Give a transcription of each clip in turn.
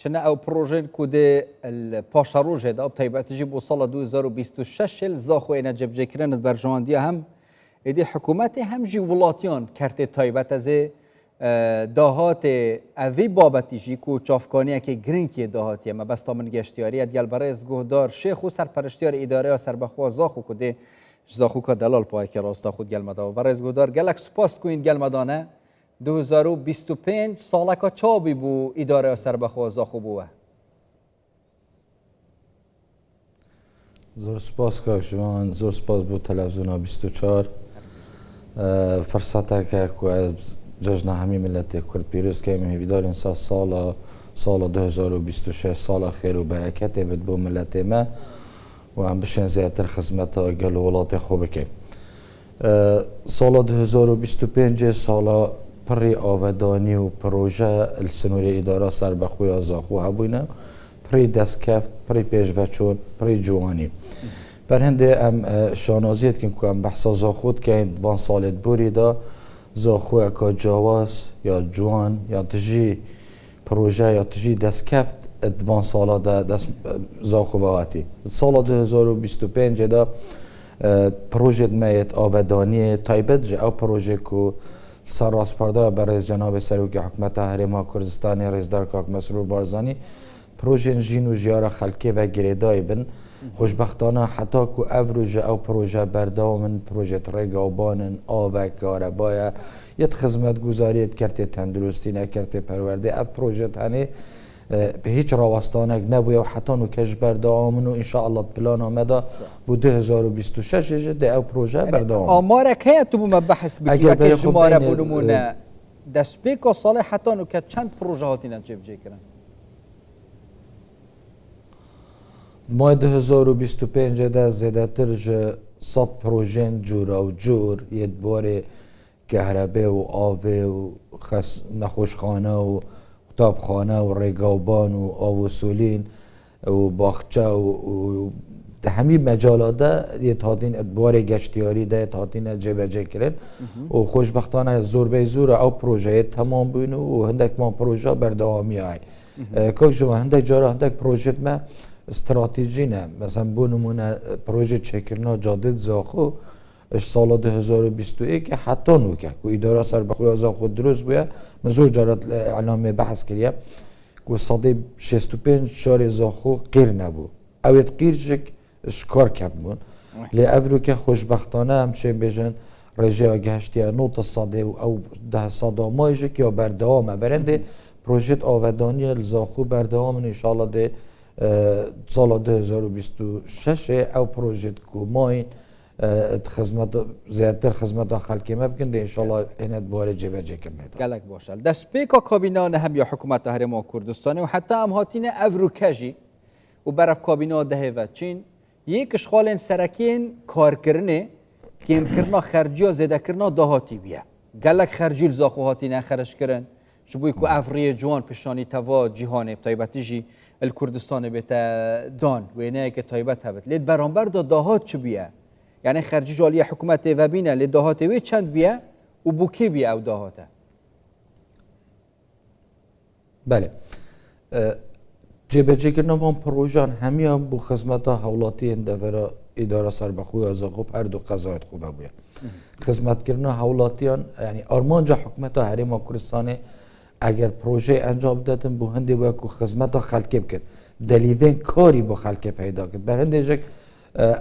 شنا او بروژه كود الباشاروج هذا بطيبه تجيب وصل 2026 زاخو انا جب جكرن برجمانديه هم ایدی حکومت هم جی ولاتیان کرده تایبت از دهات اوی بابتیشی کو چافکانی که گرینکی دهاتی ما بس تا من گشتیاری دیال برای از گهدار شیخ و سرپرشتیار اداره و سربخوا زاخو کده زاخو که دلال پای که راستا خود گل مدا برای از گهدار گلک سپاس کوین گل مدانه 2025 ساله که چابی بو اداره و سربخوا زاخو بوه زور سپاس که شما زور سپاس بو تلویزیون 24 فرصت که جشن همی ملت کرد پیروز که می‌داریم سال 2026 سال خیر و برکت بد بو ملت ما و هم بشن زیادتر خدمت گل ولات خوب که سال 2025 سال پری آودانی و پروژه السنوری اداره سربخوی آزاخو هبوینه پری دستکفت پری پیشوچون پری جوانی بر هنده ام شانازیت که ام بحثا زاخود که این وان سالت بوری دا زاخوه که جواز یا جوان یا تجی پروژه یا تجی دستکفت وان سالا دا دست زاخو باواتی سال 2025 دا پروژه میت آودانی تایبت جا او پروژه که سر راست پرده برای جناب سروک حکمت حریم کردستانی رئیسدار کاک مسرور بارزانی پروژه جین و جیار خلکی و گریدای بن خوشبختانه حتی که افروج او پروژه بردامن پروژه رگابانن آوک کاربای یت خدمت گذاریت کرده تندرستی نکرده پرورده اف پروژه هنه به هیچ راوستانک نبوده و حتی نکش بردامن و انشاءالله پلان آمده بو 2026 ده او پروژه بردامن آماره که تو بو مبحث بکی که شماره بونمونه دست بیک و صالح حتی نکه چند پروژه هاتی نجیب جی کرن ماه 2025 ده زیادتر جه 100 پروژه جور و جور یه باره کهربه و آوه و نخوشخانه و کتابخانه و رگابان و آوسولین و باخچه و همین مجالات ده یه تادین باره گشتیاری ده تادین جبجه کرد و خوشبختانه زور به زور او پروژه تمام بین و هندک ما پروژه بردوامی های که جوا هندک جارا هندک پروژه ما استراتژی نه مثلا بو نمونه پروژه چکرنا جادت زاخو سال 2021 که حتی نوکه که اداره سربخوی از خود درست بوده مزور جارت اعلام بحث کردیم که صدی 65 شهر زاخو غیر نبود اوید غیر جک شکار کرد بود لی افرو که خوشبختانه همچه بیشن رجاء گشتی نوت صدی او 10 صدا مایجه که بردوامه برنده پروژه آودانی زاخو بردوام ان شاء الله ده سال 2026 او پروژه کوماین خدمت زیادتر خدمت خلکی ما بکنده انشالله اینت باره جبهه کرد گلک باشه دست پیکا کابینان هم یا حکومت هرم کردستان و حتی هم هاتین افروکجی و برف کابینات ده و چین یک اشغال سرکین کارکرنه که امکرنا خرجی و زده کرنا دهاتی بیا گلک خرجی لزاخو هاتین خرج کرن شبوی کو افری جوان پشانی توا جهان طیبتیجی الکردستان بیتا دان و اینه که طیبت هبت لید برانبر دهات چه بیا یعنی خرجی جالی حکومت و بینه لید دهات وی چند بیا و بوکی بیا او دهاته بله جبهه کردن وان پروژان همه بو خدمت حولاتی اندفرا اداره سربخوی آزاغوب هر دو قضایت خوبه بیا خدمت کردن حولاتیان یعنی آرمانجا حکومت حریم کردستان اگر پروژه انجام دادن بو هندی باید که خدمت خلکی بکرد دلیوین کاری با خلکی پیدا کرد بر هندی جک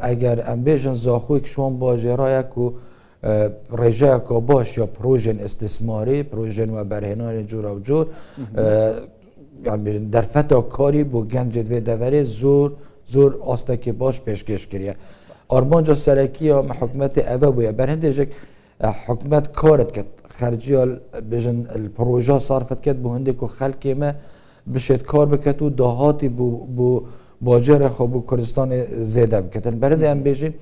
اگر امبیجن زاخوی که شما باجرای که رجاء که باش یا پروژه استثماری پروژه و برهنان جور و جور یعنی در فتا کاری با گنج دوی دوره زور آسته که باش پیشکش کریه آرمانجا سرکی یا حکومت اوه بویا بر هندی جک حکومت کارت کرد خرجیال بجن الپروژه صرفت کرد بو هندی که خلکی ما بشید کار بکرد و دهاتی بو باجر خوب کردستان زیده بکردن برای هم بیشیم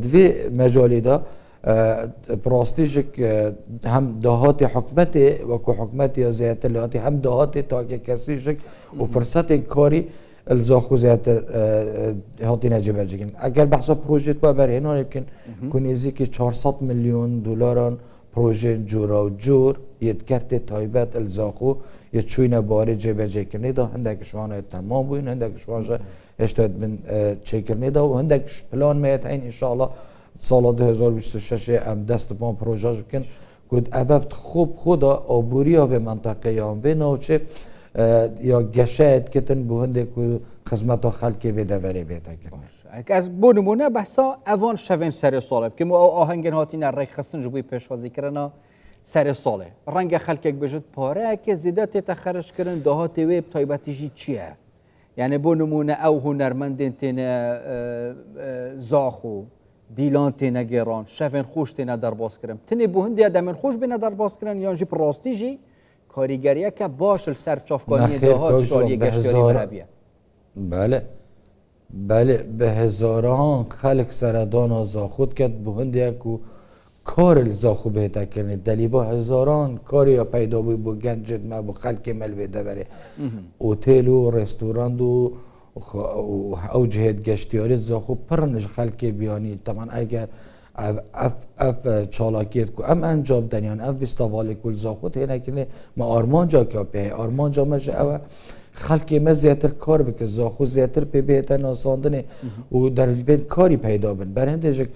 دوی مجالی دا پراستیش هم دهات حکمت و که حکمت یا زیادت لیاتی هم دهات تا که کسیش و فرصت کاری الزاخو زیادتر هاتی نجیبه جگن اگر بحثا پروژه با برای اینا بکن کنیزی که 400 میلیون دلاران پروژه جورا و جور یت کرت تایبت الزاخو یت چوینه باره جبه جکرنی دا هندک شوانه تمام بوین هندک شوانه اشتاد من چکرنی دا و هندک پلان میت این انشاءالله سال 2026 ام دست پان پروژه بکن کد ابد خوب خدا آبوری ها به منطقه یان به نوچه یا گشت کتن بو هندک خدمت خلقی و دوری بیتا کنه از بونمونه بحثا اوان شوین سر ساله که ما آهنگن هاتین رای خستن جبوی پیشوازی کردن سر ساله رنگ خلق یک بجد پاره که زیده تخرج کردن دهات ویب تایبتیجی چیه یعنی بونمونه او هنرمندین تین زاخو دیلان تین گیران شوین خوش تین در باز کردن تنی بو هندی ادمن خوش بین در باز کردن یا جی پراستی جی کاریگریه که باش سر چافکانی دهات شالی گشتیاری مربیه بله به هزاران خلق سردان زاخود کرد به هندی کو کار زاخو بهتر کنه دلیبا هزاران کاری پیدا بو گنجد ما بو خلق ملوی دبره اوتیل و رستوران و او جهت گشتیاری زاخو پرنش خلق بیانی طبعا اگر اف چالاکیت کو ام انجام دنیان اف بستوالی کل زاخود هینه کنه ما آرمان جا که به آرمان جا مجه او خلقی ما زیادتر کار بکن زاخو زیادتر پی بهتر ناساندنه و در بین کاری پیدا بن برهنده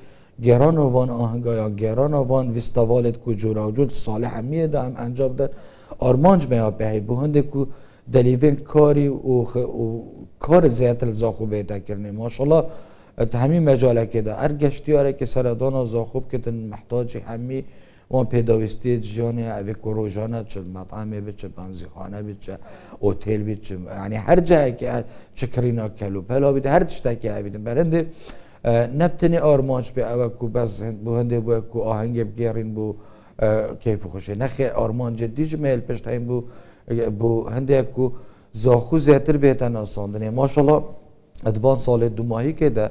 گران آوان آهنگایان گران آوان وستوالت کو جورا وجود صالح همیه دا هم انجام داد آرمانج میا بهی بهنده کو دلیوین کاری و کار زیادتر زاخو بهتر کرنه ماشاءالله همین مجاله که ده ارگشتیاره که سردان و زاخوب که محتاج همی وان پیداوستی جانی اوی کروجانه چه مطعمه بید چه بنزیخانه بید چه اوتیل بید چه یعنی هر جایی که چکرینا کلو پلا بید هر تشتا که بیدن برنده نبتنی آرمانش به اوه کو بس بو هنده بو کو آهنگ بگیرین بو کیف خوشه نخیر آرمان جدی جمیل پشت این بو هنده کو زاخو زیتر بهتن آساندنه ماشالله ادوان سال دو ماهی که ده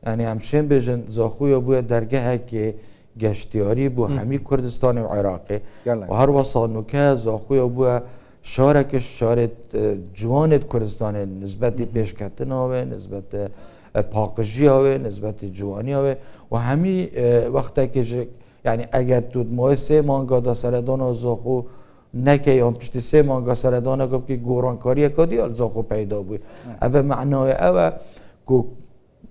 یعنی همچنین بیجن زاخو یا بو درگه که گشتیاری بو همی کردستان و عراقی و هر وصال نکه زاخو یا بو شارکش شارت جوانت کردستان نسبت پیشکتن آوه نسبت پاکجی آوه نسبت جوانی آوه و همی وقتی که یعنی اگر تو ماه 3 مانگا دا سردان و زاخو نکه یا پشت 3 مانگا سردان گفت که گورانکاری کدی زاخو پیدا بود اوه معنای اوه که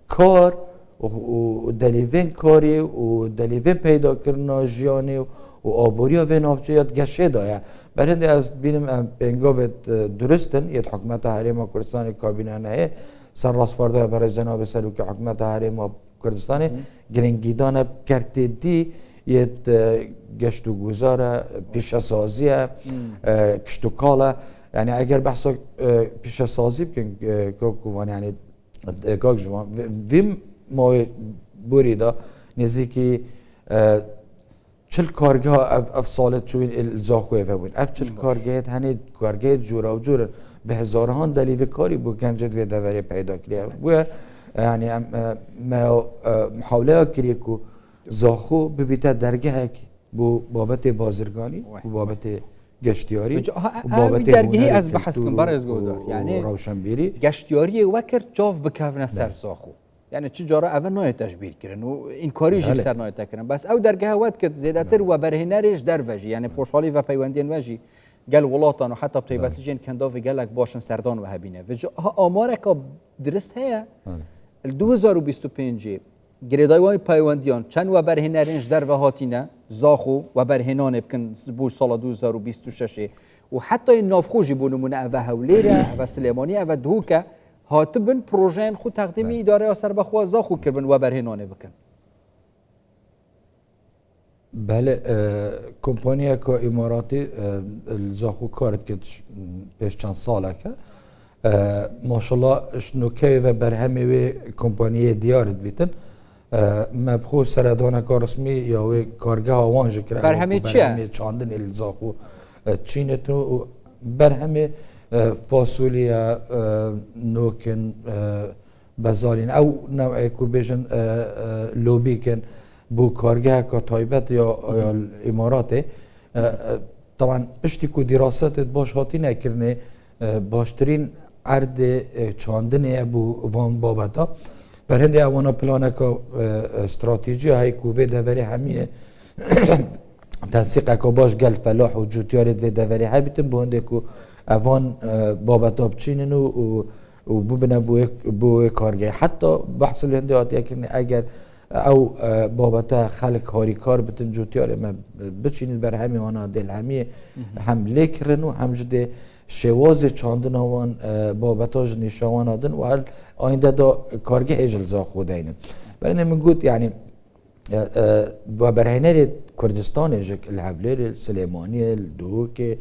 کار و دلیوین کاری و دلیوین پیدا کردن جیانی و آبوری و نافچه‌یات گشه دایا برای از بینم پنگاوت درستن یه حکومت حریم کردستان کابینه نه سر راسپارده برای جناب سلوک حکومت حریم کردستان گرینگیدان کرده دی یه گشت و گذاره پیش سازی کشت و کاله یعنی اگر بحثا پیش سازی بکن که یعنی که جوان ویم ما بوریدا نزدیکی 40 کارگاه اف سالت چون الزاخوه بود اف 40 کارگاه هنی کارگاه جورا و جور به هزاران دلیل کاری بو گنجد و دوری پیدا کرده بو یعنی ما محاوله کردی که زاخو ببیته درگاه بو بابت بازرگانی و بابت گشتیاری و بابت درگاهی از بحث کن برای گودار یعنی روشنبیری گشتیاری وکر جاف بکوونه سر زاخو یعنی چجورا اول نوع تشبیه کردن و این کاری جی سر نوع تکردن بس او درگاه وقت که زیادتر و برهنرش در وجی یعنی پوشالی و پیوندین وجی گل ولاتان و حتی بطیبتی جن کنداف گلک باشن سردان و هبینه و آمار که درست هیا 2025 گریدایوان پیوندیان چند و برهنرش در و هاتینه زاخو و برهنان بکن بو سال 2026 و حتی این نافخوشی بو نمونه و هولیره و سلیمانی و دهوکه هاتبن پروژین خود تقدیمی اداره یا سر بخوا زاخو کربن و برهنانه بکن بله کمپانیا که اماراتی زاخو کارت که پیش چند ساله که ماشاءالله شنوکه و برهمی و کمپانی دیارت بیتن مبخو سردان کار رسمی یا و کارگاه آوانج کرده برهمی چیه؟ برهمی چاندن الزاخو چینتو برهمی فاصولیا نوکن بازارین او نوعی که بیشن لوبی کن بو کارگاه که تایبت یا اماراته طبعا پشتی که دراست باش هاتی نکرنه باشترین عرض چاندنه بو وان بابتا برهنده اوانا پلانه که استراتیجی های که ویده وری همیه تنسیق که باش گل فلاح و جوتیارت و دوری های بیتن بونده که اوان بابت آبچینن و ببینه بوی کارگه حتی بحث الهنده آتیه که اگر او بابت خلق هاری کار بتن جوتیار ما بچینید بر همه آنها دل همه هم لیکرن و هم جده شواز چاندن آوان بابتاج نشوان آدن و هر آینده دا کارگه ایجل زا خودینه برای من گوت یعنی با برهنه کردستان اجک الحفلر سلیمانی الدوک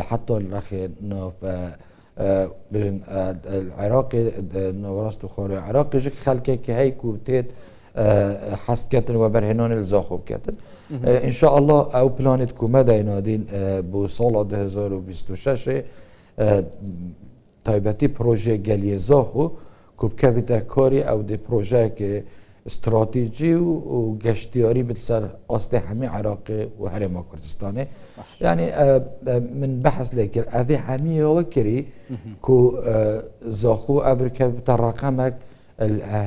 حتی الرخي ناف بجن العراق نوراست خور العراق اجك خلقه که هی کوتید حست کتن و برهنان الزاخوب کتن ان شاء الله او پلانت کومه دینادین بو سال 2026 تایبتی پروژه گلی زاخو کوب کویتا کاری او دی پروژه که استراتیجی و گشتیاری بتسر آسته همه عراق و هرما کردستانه یعنی من بحث لیکر اوه همه وکری که زاخو افریکا بتا رقمک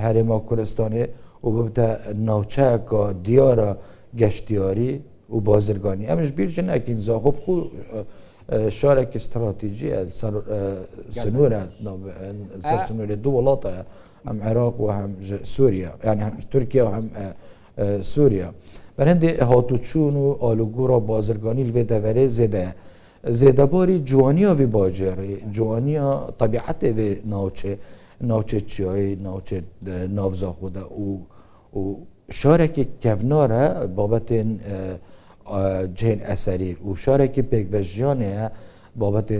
هرما کردستانه و بتا نوچه که دیار گشتیاری و بازرگانی امش بیر جنه که این زاخو خو شارک استراتیجی سنور سنور دو ولاتا هم عراق و هم سوریا یعنی هم ترکیه و هم سوریا برنده هاتوچون و آلوگورا بازرگانی الوی دوره زیده باری جوانیا وی باجره جوانیا طبیعت وی ناوچه چیای ناوچه نافزا خوده و شارک کفناره بابت جهن اثری و شارک پیک و جانه بابت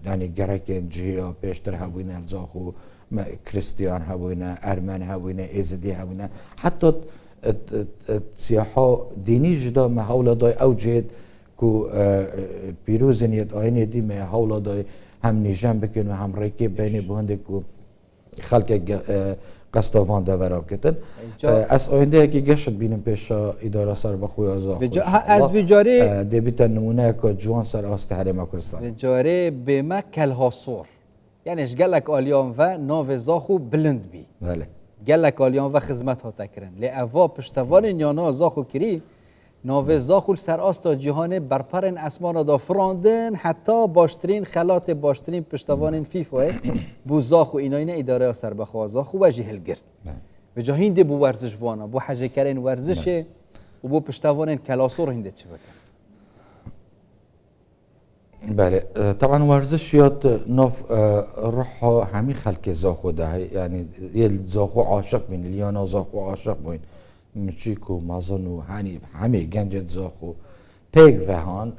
یعنی گرک جهیا پیشتر هبوینه زاخو کریستیان هبوینه ارمن هبوینه ازدی هبوینه حتی سیاحا دینی جدا محاوله دای او جهد که پیروزنیت آینه دی محاوله دای هم نیجم بکن و هم ریکی بینی بونده که خلق قصدوان دوراب کتن از آینده که گشت بینم پیش اداره سر بخوی از ویجاره دیبیتا نمونه که جوان سر آست حرم کردستان ویجاره بیمه کلهاسور یعنی اش گلک آلیان و ناو زاخو بلند بی بله گلک آلیان و خدمت ها تکرن لی اوا پشتوان نیانا زاخو کری ناو زاخو سر آستا جهان برپرن اسمان دا فراندن حتی باشترین خلات باشترین پشتوان فیفا بو زاخو ایناینه اداره سر بخوا زاخو و جهل گرد به جا هنده بو ورزش وانا بو حاجه کرین ورزشه و بو پشتوان کلاسور هنده چه بکن بله طبعا ورزش یاد ناف روح همین خلق زاخو ده یعنی یه زاخو عاشق بین لیانا زاخو عاشق بین مچیکو مازن و همه گنج زاخو پیگ وهان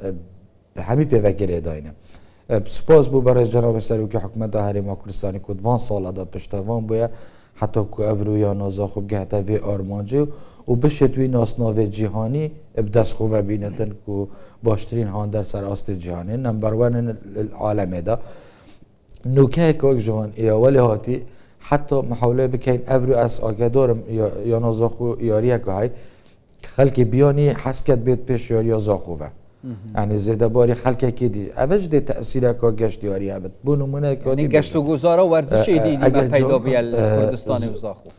همه پیوگیری داینه سپاس بو برای جناب سروکی حکومت هرما کردستانی که 2 سال دا پشتوان بوده حتی که اورویانا زاخو گهتا وی آرمانجی و بشت وی ناسناو جهانی بدست خوبه بینتن که باشترین هان در سر آست جهانی نمبر 1 العالمه دا نوکه که جوان ایاولی هاتی حتی محاوله بکن اورو از آگدارم یا نازاخو یاریه که های خلک بیانی حسکت بید پیش یاری زاخوه یعنی زیده باری خلک که دی اوج دی تأثیر که گشت یاریه بید بو نمونه که یعنی گشت و گذاره و ورزش دیدی ما پیدا بیل کردستان و زاخو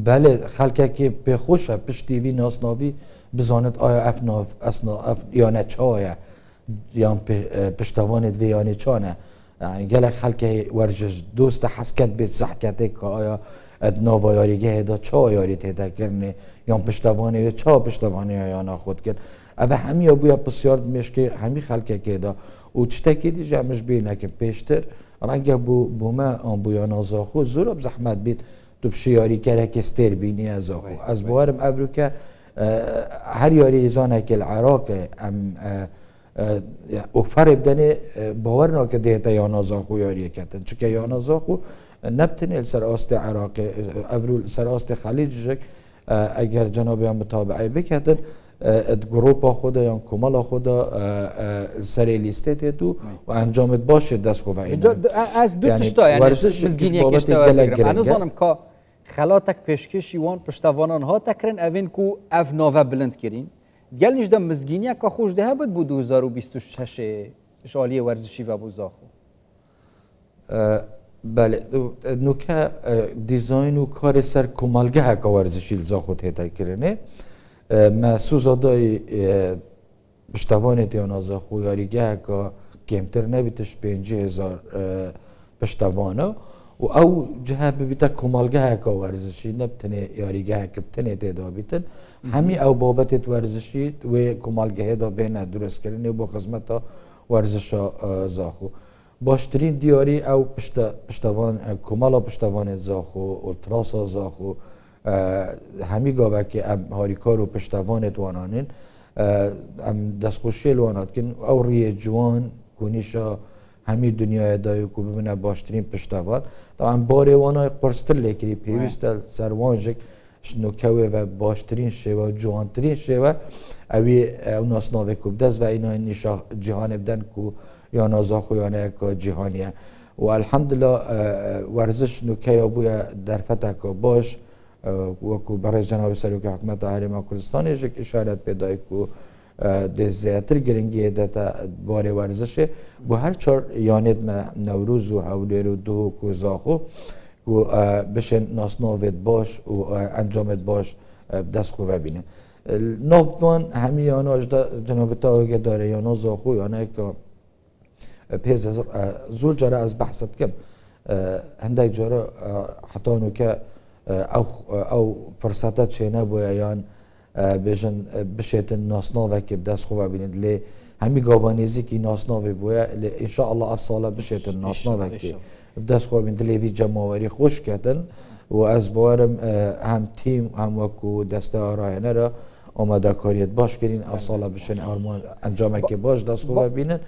بله خلک که به خوشه پشتی وی ناسناوی بزاند آیا اف یا نه چایه یا پشتوانت وی یا نه چانه يعني قال لك خلك ورجش دوست حسكت بيت صحكتك آیا ناوا یاریگه هدا چا یاریت هدا کرنه یا پشتوانه چا پشتوانه یا ناخود کرد اوه همی ابویا بسیار میش که همی خلکه که دا و چتکی دی جمعش بینه که پیشتر رنگ بو ما آن بویا نازاخو زور زحمت بید تو بشیاری که استر بینی از آخو از بوارم افرو که هر یاری زانه که العراق و فرق دنه باور نکرده دیتا یانا زاخو یاریه کردن چون که یانا زاخو نبتنه سر آست عراق اورول سر آست خلیج اگر جنابی هم متابعه بکردن گروپا خدا یا کمالا خدا سر لیسته تیدو و انجامت باشه دست خواه از دو تشتا یعنی مزگینی کشتا بگرم انا زانم که خلاتک پیشکشی وان پشتوانان ها تکرن اوین که اف ناوه بلند کرین گل نیش دم مزگینی که خوش ده بود بود 2026 شالیه ورزشی و بوزاخو بله نوکه دیزاین و کار سر کمالگه که ورزشی لزاخو تهتا کرنه محسوس آدای پشتوانه تیان آزاخو یاریگه که کمتر نبیتش 50,000 پشتوانه و او جهه ببیتا کمالگه که ورزشی نبتنه یاریگه که بتنه تیدا بیتن همی او بابت ورزشی و کمالگه دا بینه درست کرنه با خدمت ورزش زاخو باشترین دیاری او پشتوان کمالا پشتوان زاخو التراس زاخو همی گاوه که ام هاریکار و پشتوان توانانین ام دستخوشی لوانات کن او ریه جوان کنیشا همی دنیای دایو که ببینه باشترین پشتوان طبعا باره وانا قرستر لیکری پیوستل سروانجک نوکوه و باشترین شیوه و جوانترین شیوه اوی او ناسناوه کب دست و اینا نیشا جهان بدن که یا نازاخو یا نه که جهانیه و الحمدلله ورزش نوکه بویا در فتح که باش و که برای جناب سروک حکمت حرم کردستان یک اشارت پیدای که ده زیادتر گرنگی دتا باره ورزشه با هر چهار یانت ما نوروز و حولیر و دو که زاخو که بشه ناسناوت باش و انجامت باش دست خوبه بینه نوبان همی یاناش جناب تاگه داره یانا زاخو یانه که پیز زول جاره از بحثت کم هندک جاره حتی نو که او فرصتت چه نبویا یان بیشن بشیت ناسناوه که بدست خوبه بینید لی همی گاوانیزی که ناسناوه بویا لی انشاءالله افصاله بشیت ناسناوه که بدست خوبه بینید لی وی جماوری خوش کردن و از بوارم هم تیم هم وکو دسته آراینه را آماده کاریت باش کرین افصاله بشن آرمان انجامه که باش دست خوبه بینن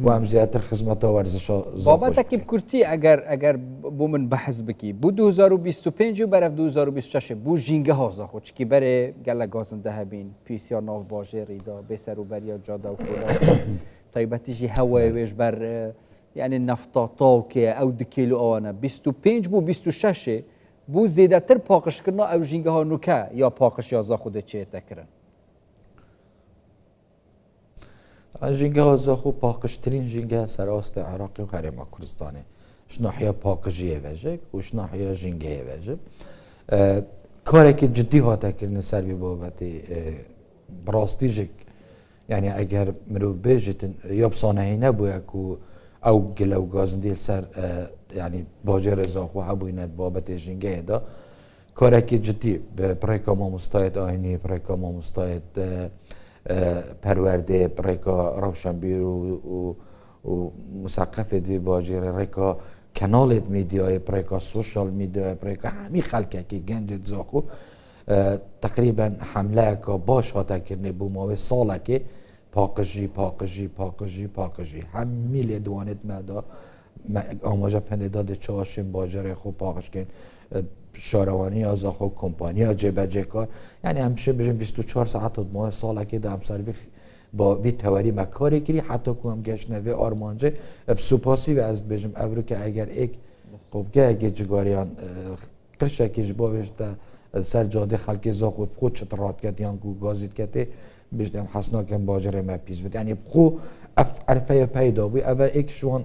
و هم زیادتر خدمت ورزش بابا تکیب کرتی اگر بو من بحث بکی بو 2025 و برف 2026 بو جینگه ها زاخو چکی بره گله گازنده هبین پیسیا ناو باجه ریدا بسر و بریا جاده و کولا طیبتیجی هوای ویش بر یعنی نفتا تاوکه او دکیلو آنه 25 بو 26 بو زیده تر پاکش کرنا او جینگه ها نوکه یا پاکش یا زاخو ده چه تکرن جینگه ها زاخو پاکشترین جینگه سراست عراقی و حرم کردستانه شناحیا پاکجیه وجه و شناحیا جینگه وجه کاری که جدی ها تکرن سر بی بابتی براستیجک یعنی اگر مرو بیجتن یا بسانهی نبویا که او گله و گازندیل سر یعنی باجر زاخو هبوینه بابت جینگه دا کاری که جدی برای که ما مستاید آینی برای که ما مستاید پرورده برایکا روشنبیر و مثقف دوی باجر ریکا کانالت میدیای برایکا سوشال میدیای برایکا همی خلقه که گنجت زاخو تقریبا حمله که باش ها تکرنه بو ماوی ساله که پاقجی همی لیدوانت مدا آماجه پنداد چهاشم باجر خوب پاقش کن شاروانی از آخو کمپانی جبه کار یعنی همیشه بجیم 24 ساعت ماه ساله که دم سروی با وی تواری مکاری کری حتی که هم گشنه آرمانجه بسوپاسی و از بجیم اورو که اگر ایک خب که اگه جگاریان قرشه که جباوش ده سر جاده خلقی زاخو خود چطرات کد یان گو گازید کده بجدم حسنا کن باجره ما پیز بود یعنی خو عرفه پیدا بوی اوه ایک شوان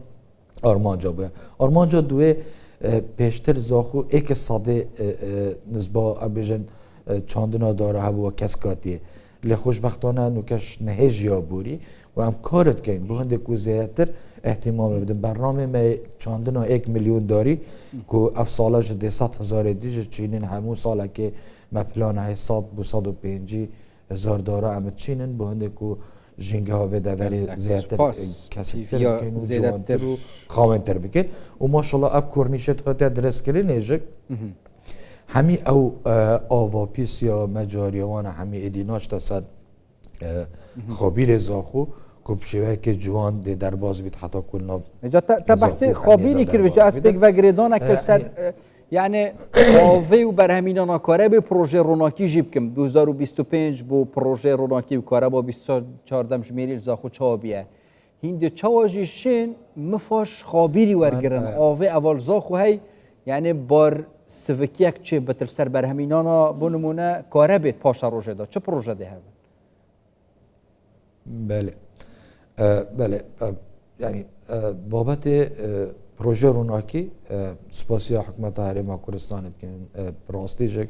آرمانجا بوی آرمانجا دوه پیشتر زاخو ایک ساده نسبا ابیجن چاندنا داره هوا کسکاتیه لی خوشبختانه نوکش نهیج یا بوری و هم کارت کن بخونده که زیادتر احتمام بدن برنامه ما چاندنا 1 میلیون داری که اف ساله جده 100,000 دیجه چینین همون ساله که ما پلان های 100 و 150,000 داره همه چینین بخونده که جنگه ها وده ولی زیادتر کسی بکن و جوانتر و خواهنتر بکن و ماشالله اف کرنیشت ها درست کلی نیجک همی او آواپیس یا مجاریوان همی ایدیناش تا صد خابیر زاخو کبشیوه که جوان ده در باز بید حتی کل ناف تا بحثی خابیری کرد وجه اسپیک و گریدان اکل سر یعنی آوه و برهمینانا کاره به پروژه روناکی جیب کم 2025 بو پروژه روناکی و کاره با 24 دمش میریل زاخو چابیه هنده چاواجی شین مفاش خابیری ورگرن آوه اول زاخو هی یعنی بار سوکیک چه بتر سر برهمینانا بونمونه کاره بید پاشا روژه دا چه پروژه ده هست؟ بله بله یعنی بابت پروژه روناکی سپاسیا حکومت هرما کردستان کن راستیجک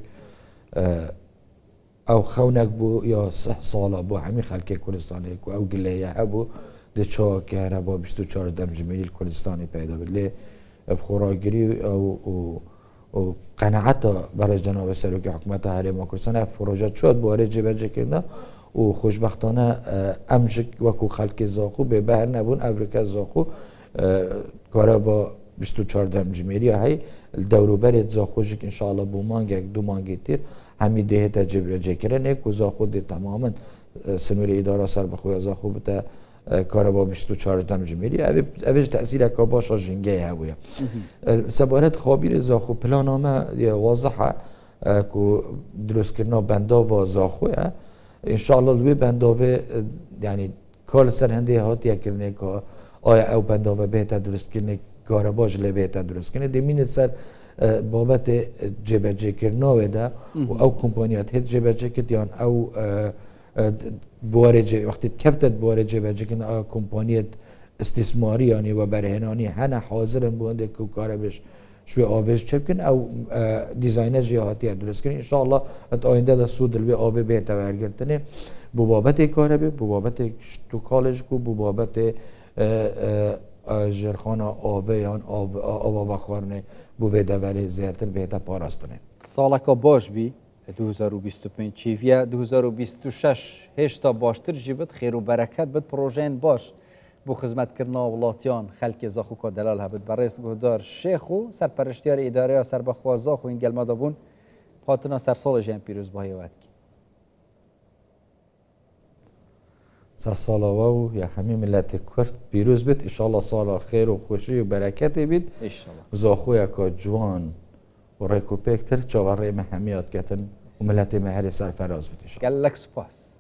او خونک بو یا 6 ساله بو همین خلک کردستانی کو او گلیه هبو ده چا که با 24 جمهوری کردستانی پیدا بود لی بخوراگیری و قناعت برای جناب سروکی حکومت هرما کردستان پروژه شد باره جبرجه کرده و خوشبختانه امجک وکو خلک زاخو به بهر نبون افریقا زاخو کارا با 24 جمهوری های دورو برد زاخوشک انشاءالله بو مانگ یک دو مانگی تیر همی ده تجربه جکرنه که زاخو ده تماما سنور اداره سر بخوی زاخو بتا کارا با 24 جمهوری اوش تأثیر که باشا جنگه هویا سبارت خابیر زاخو پلانامه واضحه که درست کرنا بندا و زاخوه انشاءالله لوی بنداوه یعنی کار سر هنده هاتیه کرنه که آیا او بنداوه بهتر درست کنه کار باش لی بهتر درست کنه دمینت سر بابت جبرجه کرناوه ده و او کمپانیات هیت جبرجه کت یان او بوارجه وقتی کفتت بوارجه جبرجه کنه او کمپانیات استثماری یعنی و برهنانی هنه حاضرن بونده که کار بش شوی آویش چپ کن او دیزاینر جهاتی درست کن انشاءالله ات آینده دا سود الوی آوی به تورگرتنه بو بابت کاره بی بو بابت تو کالج کو بو بابت جرخانه آوه یان آوه بخورنه بو وی دوری زیادتر به تا پاراستنه سالکا باش بی 2025 چیویه 2026 هشتا باشتر جیبت خیر و برکت بد پروژین باش بو خدمت کرنا ولاتیان خلک زاخو کا دلال هبد بررس گهدار شیخ و سرپرشتیار اداره سربخوا زاخو این گلما دابون پاتنا سر سال جن پیروز باهیوات کی سر سال و یا همه ملت کرد پیروز بید انشالله سال خیر و خوشی و برکت بید انشالله زاخو یکا جوان و ریکوپکتر چاوره مهمیات کتن و ملت مهر سرفراز بید انشالله گلک سپاس